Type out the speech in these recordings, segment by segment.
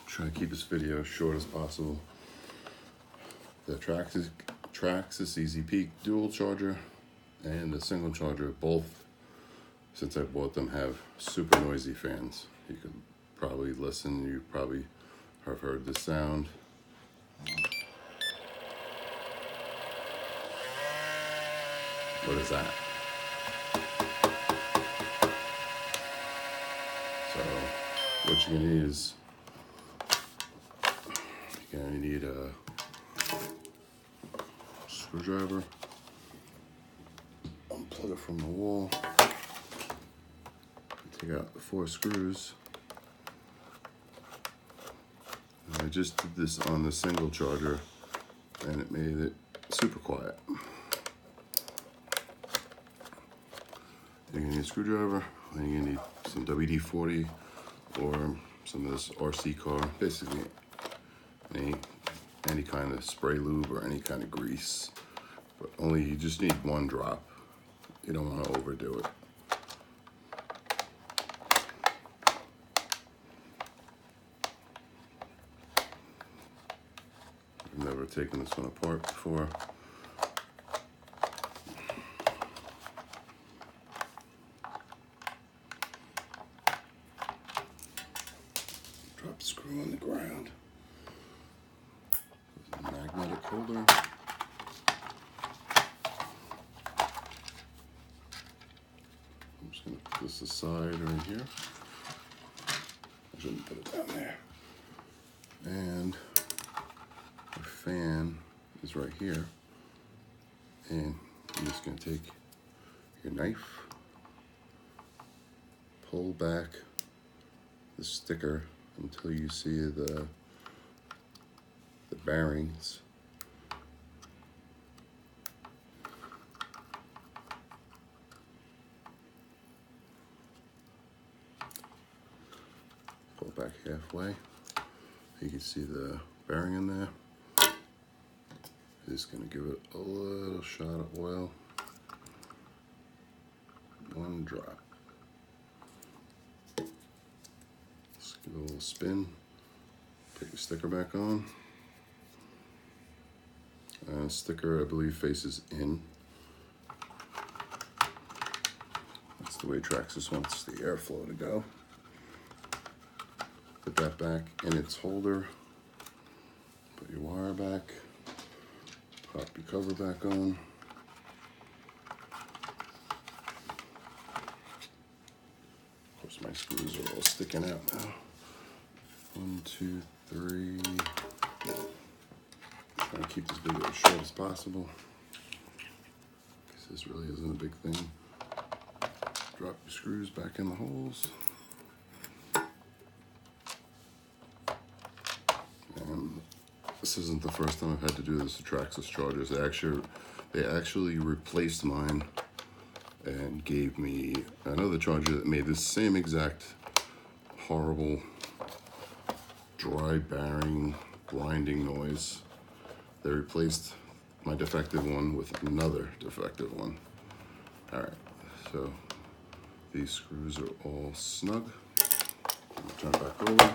try to keep this video as short as possible. The Traxxas EZ Peak Dual charger and the single charger, both, since I bought them, have super noisy fans. You could probably listen, you probably have heard the sound. What is that? So what you're gonna need is, you're gonna need a screwdriver, unplug it from the wall, take out the 4 screws. And I just did this on the single charger and it made it super quiet. You're gonna need a screwdriver, and you're gonna need some WD-40 or some of this RC car, basically any kind of spray lube or any kind of grease, but only you just need 1 drop. You don't want to overdo it. I've never taken this one apart before. Drop the screw on the ground. There's a magnetic holder. I'm just going to put this aside right here. I shouldn't put it down there. And the fan is right here. And I'm just going to take your knife, pull back the sticker until you see the bearings. Pull back halfway. You can see the bearing in there. Just gonna give it a little shot of oil. 1 drop. Just give it a little spin. Put your sticker back on. Sticker, I believe, faces in. That's the way Traxxas wants the airflow to go. Put that back in its holder. Put your wire back. Pop your cover back on. Of course, my screws are all sticking out now. 1, 2, 3. Trying to keep this video as short as possible, because this really isn't a big thing. Drop your screws back in the holes. And this isn't the first time I've had to do this to Traxxas chargers. They actually replaced mine and gave me another charger that made the same exact horrible dry bearing grinding noise. They replaced my defective one with another defective one. All right, so these screws are all snug. I'm gonna turn it back over,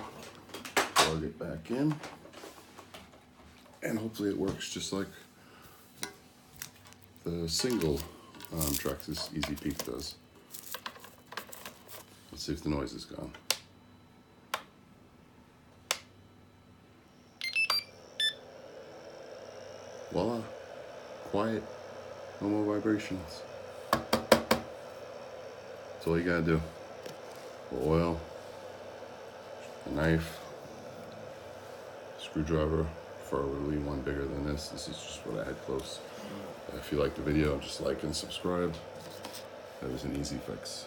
plug it back in, and hopefully it works just like the single Traxxas EZ Peak does. Let's see if the noise is gone. Voila, quiet, no more vibrations. That's all you gotta do. Oil, a knife, screwdriver, preferably one bigger than this. This is just what I had close. If you liked the video, just like and subscribe. That was an easy fix.